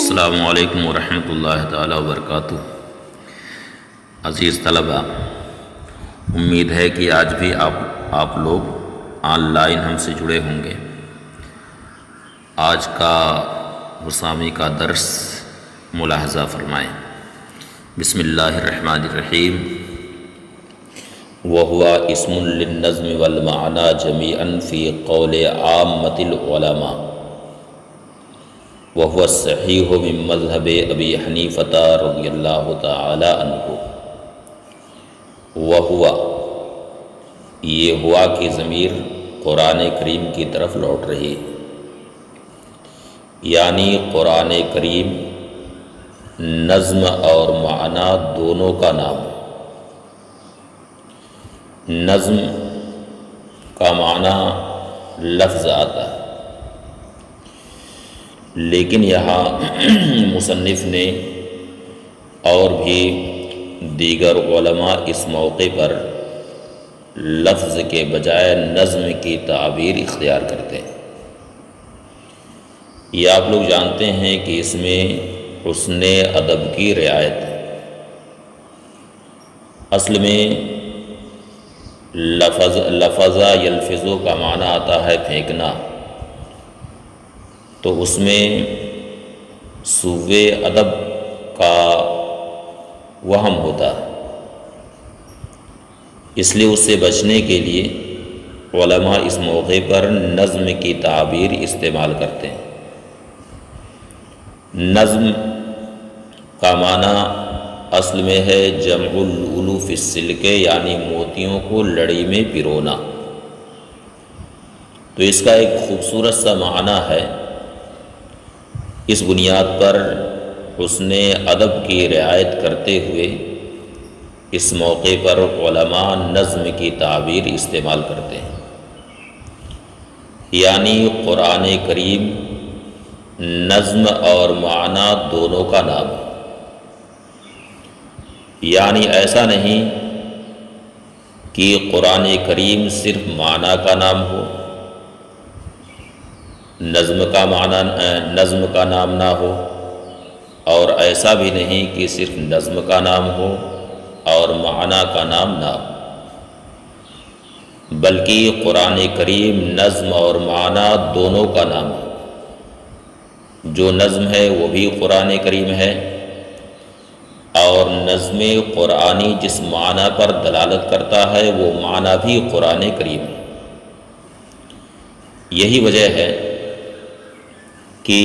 السلام علیکم ورحمۃ اللہ تعالیٰ وبرکاتہ۔ عزیز طلباء، امید ہے کہ آج بھی آپ لوگ آن لائن ہم سے جڑے ہوں گے۔ آج کا وسامی کا درس ملاحظہ فرمائیں۔ بسم اللہ الرحمن الرحیم۔ وَهُوَ اسم للنظم والمعنى جميعا في قول عامة العلماء وَهُوَ الصحیح من مذہب ابی حنیفہ رضی اللہ تعالی عنہ۔ وَهُوَ، یہ ہوا کی ضمیر قرآن کریم کی طرف لوٹ رہی ہے، یعنی قرآن کریم نظم اور معنی دونوں کا نام ہے۔ نظم کا معنی لفظ آتا ہے، لیکن یہاں مصنف نے اور بھی دیگر علماء اس موقع پر لفظ کے بجائے نظم کی تعبیر اختیار کرتے ہیں۔ یہ آپ لوگ جانتے ہیں کہ اس میں حسن ادب کی رعایت ہے۔ اصل میں لفظہ یلفظو کا معنی آتا ہے پھینکنا، تو اس میں سوء ادب کا وہم ہوتا ہے، اس لیے اس سے بچنے کے لیے علماء اس موقع پر نظم کی تعبیر استعمال کرتے ہیں۔ نظم کا معنی اصل میں ہے جمع اللؤلؤ فی السلک، یعنی موتیوں کو لڑی میں پرونا۔ تو اس کا ایک خوبصورت سا معنی ہے۔ اس بنیاد پر حسن ادب کی رعایت کرتے ہوئے اس موقع پر علماء نظم کی تعبیر استعمال کرتے ہیں، یعنی قرآن کریم نظم اور معنی دونوں کا نام ہے۔ یعنی ایسا نہیں کہ قرآن کریم صرف معنی کا نام ہو، نظم کا نام نہ ہو، اور ایسا بھی نہیں کہ صرف نظم کا نام ہو اور معنی کا نام نہ ہو، بلکہ قرآن کریم نظم اور معنی دونوں کا نام ہے۔ جو نظم ہے وہ بھی قرآن کریم ہے، اور نظم قرآنی جس معنی پر دلالت کرتا ہے وہ معنی بھی قرآن کریم ہے۔ یہی وجہ ہے کہ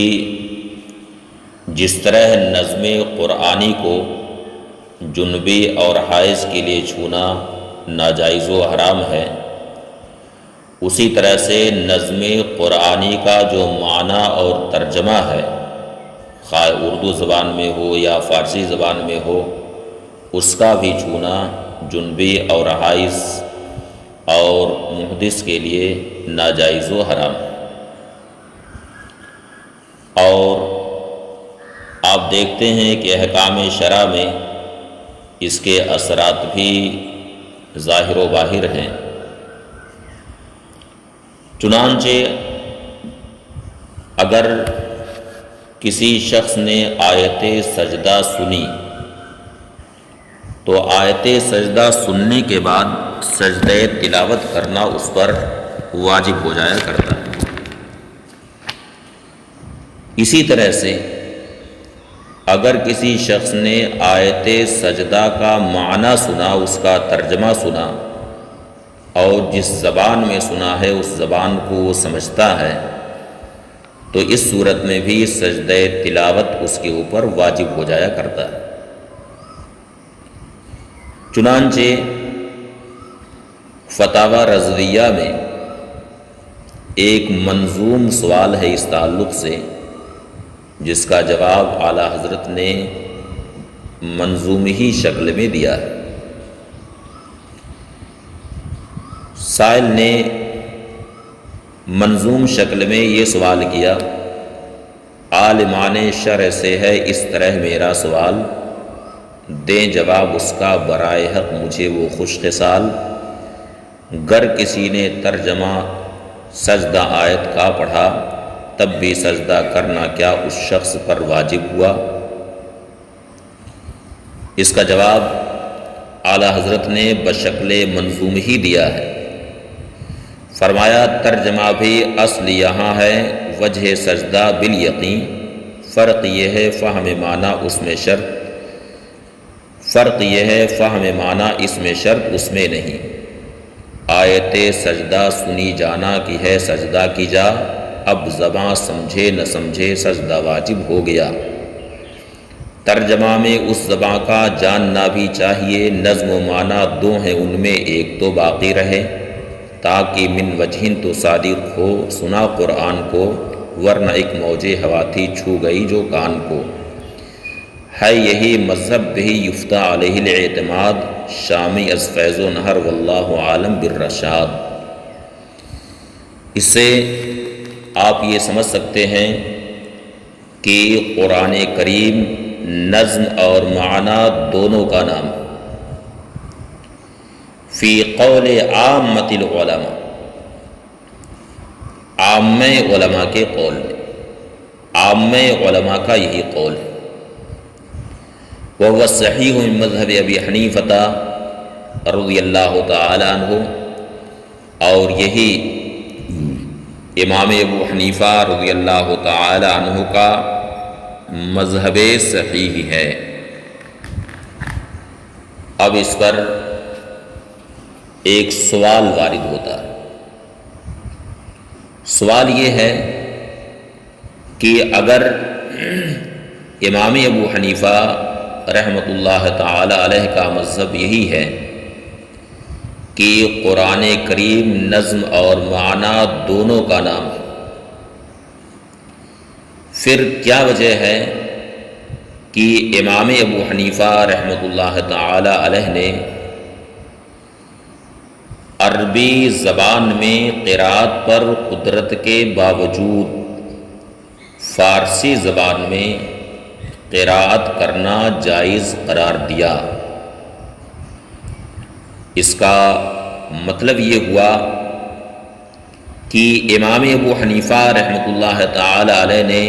جس طرح نظم قرآنی کو جنبی اور حائض کے لیے چھونا ناجائز و حرام ہے، اسی طرح سے نظم قرآنی کا جو معنی اور ترجمہ ہے، خواہ اردو زبان میں ہو یا فارسی زبان میں ہو، اس کا بھی چھونا جنبی اور حائض اور محدث کے لیے ناجائز و حرام ہے۔ اور آپ دیکھتے ہیں کہ احکام شرع میں اس کے اثرات بھی ظاہر و باہر ہیں۔ چنانچہ اگر کسی شخص نے آیت سجدہ سنی تو آیت سجدہ سننے کے بعد سجدہ تلاوت کرنا اس پر واجب ہو جایا کرتا ہے۔ اسی طرح سے اگر کسی شخص نے آیت سجدہ کا معنی سنا، اس کا ترجمہ سنا، اور جس زبان میں سنا ہے اس زبان کو وہ سمجھتا ہے، تو اس صورت میں بھی سجدہ تلاوت اس کے اوپر واجب ہو جایا کرتا ہے۔ چنانچہ فتاوی رضویہ میں ایک منظوم سوال ہے اس تعلق سے، جس کا جواب اعلیٰ حضرت نے منظومی شکل میں دیا ہے۔ سائل نے منظوم شکل میں یہ سوال کیا: عالمان شرع سے ہے اس طرح میرا سوال، دیں جواب اس کا برائے حق مجھے وہ خوش خصال، گر کسی نے ترجمہ سجدہ آیت کا پڑھا تب بھی سجدہ کرنا کیا اس شخص پر واجب ہوا؟ اس کا جواب اعلیٰ حضرت نے بشکل منظوم ہی دیا ہے۔ فرمایا ترجمہ بھی اصل یہاں ہے وجہ سجدہ بالیقین، فرق یہ ہے فہم معنی اس میں شرط اس میں نہیں۔ آیت سجدہ سنی جانا کی ہے سجدہ کی جا، اب زباں سمجھے نہ سمجھے سجدہ واجب ہو گیا۔ ترجمہ میں اس زباں کا جاننا بھی چاہیے، نظم و معنی دو ہیں ان میں ایک تو باقی رہے، تاکہ من وجہن تو صادق ہو سنا قرآن کو، ورنہ ایک موج ہوا تھی چھو گئی جو کان کو۔ ہے یہی مذہب بھی یفتہ علیہ الاعتماد، شامی از فیض و نہر واللہ عالم بالرشاد۔ اس سے آپ یہ سمجھ سکتے ہیں کہ قرآن کریم نظم اور معنی دونوں کا نام فی قول عامۃ العلماء، عامہ علماء کے قول میں، عامہ علماء کا یہی قول ہے۔ وہو صحیح من مذہب ابی حنیفہ رضی اللہ تعالی عنہ، اور یہی امام ابو حنیفہ رضی اللہ تعالی عنہ کا مذہب صحیح ہے۔ اب اس پر ایک سوال وارد ہوتا ہے۔ سوال یہ ہے کہ اگر امام ابو حنیفہ رحمۃ اللہ تعالی علیہ کا مذہب یہی ہے کہ قرآن کریم نظم اور معنی دونوں کا نام ہے، پھر کیا وجہ ہے کہ امام ابو حنیفہ رحمۃ اللہ تعالی علیہ نے عربی زبان میں قرأت پر قدرت کے باوجود فارسی زبان میں قرأت کرنا جائز قرار دیا؟ اس کا مطلب یہ ہوا کہ امام ابو حنیفہ رحمۃ اللہ تعالی علیہ نے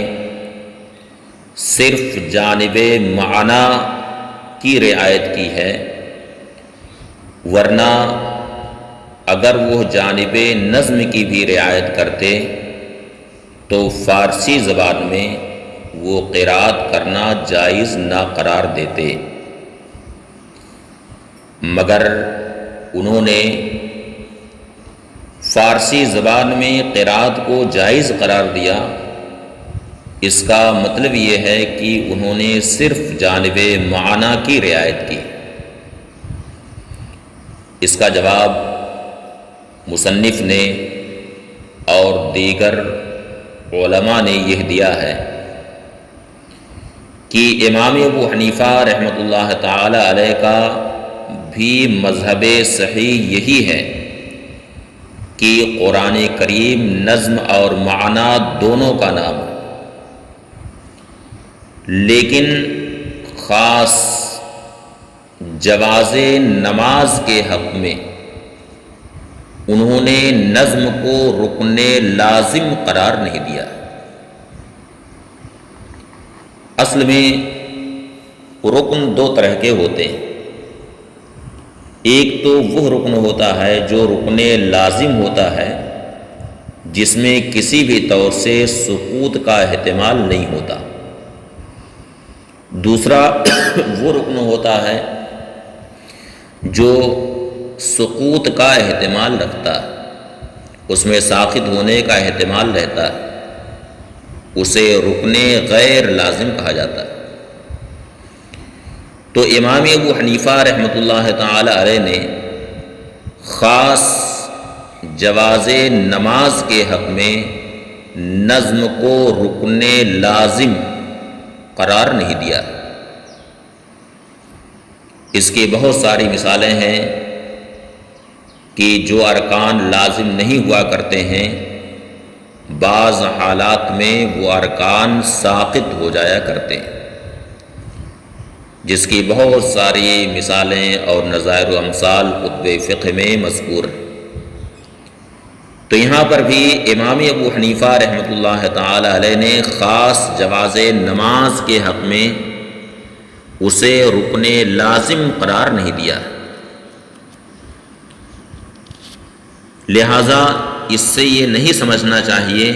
صرف جانب معنی کی رعایت کی ہے، ورنہ اگر وہ جانب نظم کی بھی رعایت کرتے تو فارسی زبان میں وہ قرأت کرنا جائز نہ قرار دیتے، مگر انہوں نے فارسی زبان میں قرأت کو جائز قرار دیا۔ اس کا مطلب یہ ہے کہ انہوں نے صرف جانب معنی کی رعایت کی۔ اس کا جواب مصنف نے اور دیگر علماء نے یہ دیا ہے کہ امام ابو حنیفہ رحمۃ اللہ تعالی علیہ کا بھی مذہب صحیح یہی ہے کہ قرآن کریم نظم اور معنی دونوں کا نام ہے، لیکن خاص جواز نماز کے حق میں انہوں نے نظم کو رکن لازم قرار نہیں دیا۔ اصل میں رکن دو طرح کے ہوتے ہیں، ایک تو وہ رکن ہوتا ہے جو رکن لازم ہوتا ہے، جس میں کسی بھی طور سے سقوط کا احتمال نہیں ہوتا۔ دوسرا وہ رکن ہوتا ہے جو سقوط کا احتمال رکھتا ہے، اس میں ساقط ہونے کا احتمال رہتا ہے، اسے رکن غیر لازم کہا جاتا ہے۔ تو امام ابو حنیفہ رحمۃ اللہ تعالی علیہ نے خاص جواز نماز کے حق میں نظم کو رکن لازم قرار نہیں دیا۔ اس کی بہت ساری مثالیں ہیں کہ جو ارکان لازم نہیں ہوا کرتے ہیں، بعض حالات میں وہ ارکان ساقط ہو جایا کرتے ہیں، جس کی بہت ساری مثالیں اور نظائر و امثال کتب فقہ میں مذکور ہیں۔ تو تو یہاں پر بھی امام ابو حنیفہ رحمۃ اللہ تعالی علیہ نے خاص جواز نماز کے حق میں اسے رکن لازم قرار نہیں دیا، لہذا اس سے یہ نہیں سمجھنا چاہیے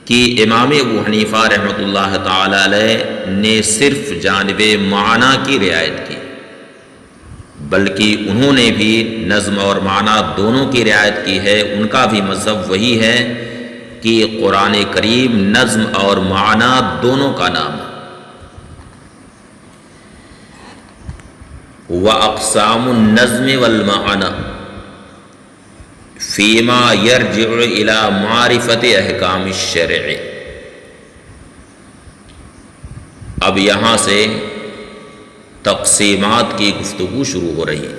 کہ امام ابو حنیفہ رحمۃ اللہ تعالی علیہ نے صرف جانب معنی کی رعایت کی، بلکہ انہوں نے بھی نظم اور معنی دونوں کی رعایت کی ہے۔ ان کا بھی مذہب وہی ہے کہ قرآن کریم نظم اور معنی دونوں کا نام ہے۔ وَأَقْسَامُ النَّظْمِ وَالْمَعْنَى فِيمَا يَرْجِعُ إِلَى مَعْرِفَةِ أَحْكَامِ الشَّرْعِ۔ اب یہاں سے تقسیمات کی گفتگو شروع ہو رہی ہے،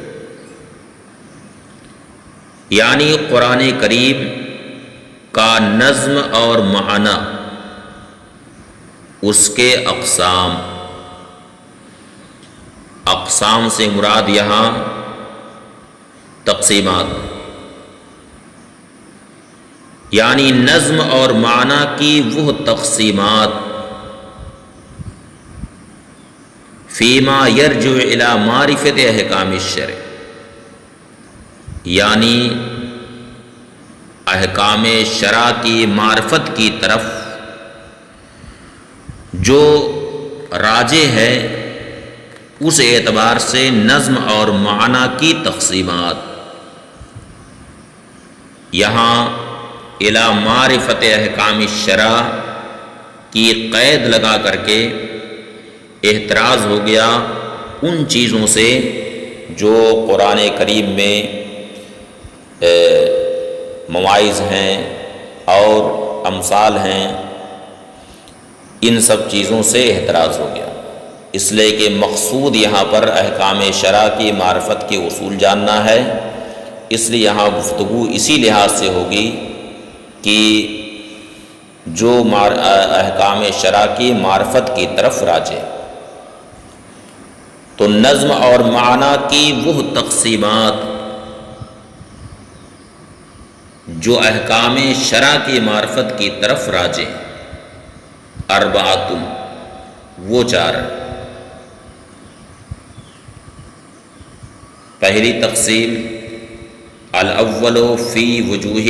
یعنی قرآن کریم کا نظم اور معنی، اس کے اقسام۔ اقسام سے مراد یہاں تقسیمات، یعنی نظم اور معنی کی وہ تقسیمات فیما یرجع الی معرفت احکام الشرع، یعنی احکام شرع کی معرفت کی طرف جو راجع ہے، اس اعتبار سے نظم اور معنی کی تقسیمات۔ یہاں الی معرفت احکام الشرع کی قید لگا کر کے احتراز ہو گیا ان چیزوں سے جو قرآن کریم میں مواعظ ہیں اور امثال ہیں، ان سب چیزوں سے احتراز ہو گیا، اس لیے کہ مقصود یہاں پر احکام شرع کی معرفت کے اصول جاننا ہے۔ اس لیے یہاں گفتگو اسی لحاظ سے ہوگی کہ جو احکام شرع کی معرفت کی طرف راجع، تو نظم اور معنی کی وہ تقسیمات جو احکام شرع کی معرفت کی طرف راجع، اربعۃ، وہ چار۔ پہلی تقسیم الاول فی وجوہ